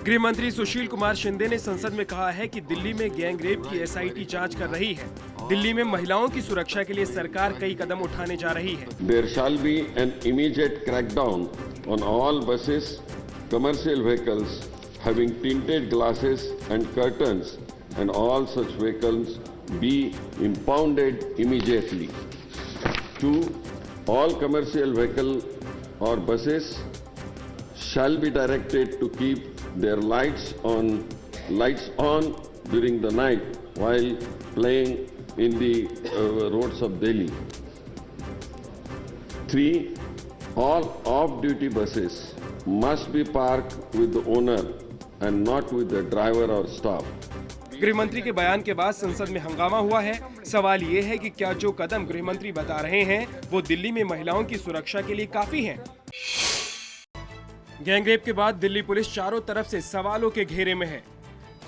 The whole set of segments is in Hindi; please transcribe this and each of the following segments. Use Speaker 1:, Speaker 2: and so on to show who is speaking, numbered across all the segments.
Speaker 1: गृह मंत्री सुशील कुमार शिंदे ने संसद में कहा है कि दिल्ली में गैंग रेप की एसआईटी जांच कर रही है। दिल्ली में महिलाओं की सुरक्षा के लिए सरकार कई कदम उठाने जा रही है।
Speaker 2: There shall be an immediate crackdown on all buses, commercial vehicles having tinted glasses and curtains, and all such vehicles be impounded immediately. 2. All commercial vehicle or buses shall be directed to keep their lights on during the night while playing in the roads of Delhi. 3. All off-duty buses must be parked with the owner and not with the driver or staff.
Speaker 1: गृह मंत्री के बयान के बाद संसद में हंगामा हुआ है। सवाल ये है कि क्या जो कदम गृह मंत्री बता रहे हैं वो दिल्ली में महिलाओं की सुरक्षा के लिए काफी हैं? गैंगरेप के बाद दिल्ली पुलिस चारों तरफ से सवालों के घेरे में है।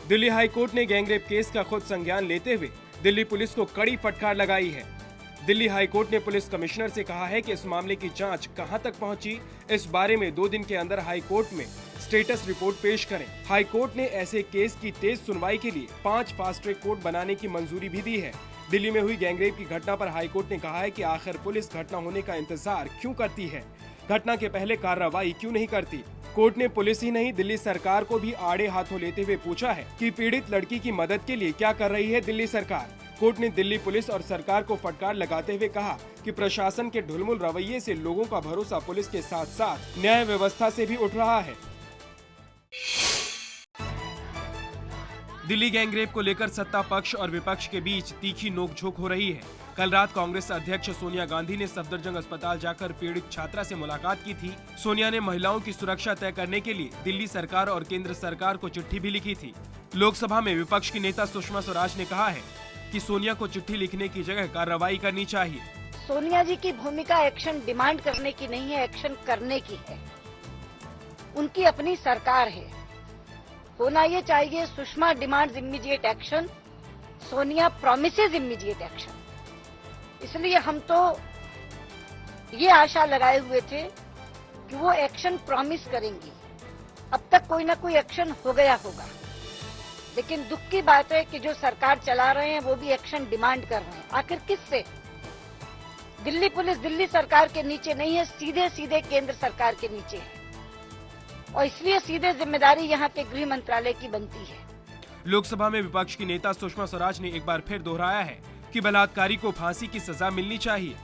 Speaker 1: दिल्ली हाई कोर्ट ने गैंगरेप केस का खुद संज्ञान लेते हुए दिल्ली पुलिस को कड़ी फटकार लगाई है। दिल्ली हाई कोर्ट ने पुलिस कमिश्नर से कहा है कि इस मामले की जांच कहां तक पहुंची, इस बारे में 2 दिन के अंदर हाई कोर्ट में स्टेटस रिपोर्ट पेश करें। हाई कोर्ट ने ऐसे केस की तेज सुनवाई के लिए 5 फास्ट ट्रैक कोर्ट बनाने की मंजूरी भी दी है। दिल्ली में हुई गैंगरेप की घटना पर हाई कोर्ट ने कहा है कि आखिर पुलिस घटना होने का इंतजार क्यों करती है, घटना के पहले कार्रवाई क्यों नहीं करती। कोर्ट ने पुलिस ही नहीं दिल्ली सरकार को भी आड़े हाथों लेते हुए पूछा है कि पीड़ित लड़की की मदद के लिए क्या कर रही है दिल्ली सरकार। कोर्ट ने दिल्ली पुलिस और सरकार को फटकार लगाते हुए कहा कि प्रशासन के ढुलमुल रवैये से लोगों का भरोसा पुलिस के साथ साथ न्याय व्यवस्था से भी उठ रहा है। दिल्ली गैंगरेप को लेकर सत्ता पक्ष और विपक्ष के बीच तीखी नोकझोंक हो रही है। कल रात कांग्रेस अध्यक्ष सोनिया गांधी ने सफदरजंग अस्पताल जाकर पीड़ित छात्रा से मुलाकात की थी। सोनिया ने महिलाओं की सुरक्षा तय करने के लिए दिल्ली सरकार और केंद्र सरकार को चिट्ठी भी लिखी थी। लोकसभा में विपक्ष की नेता सुषमा स्वराज ने कहा है कि सोनिया को चिट्ठी लिखने की जगह कार्रवाई करनी चाहिए।
Speaker 3: सोनिया जी की भूमिका एक्शन डिमांड करने की नहीं है, एक्शन करने की है। उनकी अपनी सरकार है, होना ये चाहिए Sushma demands immediate action, Sonia promises immediate action. इसलिए हम तो ये आशा लगाए हुए थे कि वो एक्शन प्रॉमिस करेंगी। अब तक कोई ना कोई एक्शन हो गया होगा, लेकिन दुख की बात है कि जो सरकार चला रहे हैं वो भी एक्शन डिमांड कर रहे हैं। आखिर किससे? दिल्ली पुलिस दिल्ली सरकार के नीचे नहीं है, सीधे सीधे केंद्र सरकार के नीचे है, और इसलिए सीधे जिम्मेदारी यहाँ के गृह मंत्रालय की बनती है।
Speaker 1: लोकसभा में विपक्ष की नेता सुषमा स्वराज ने एक बार फिर दोहराया है कि बलात्कारी को फांसी की सजा मिलनी चाहिए।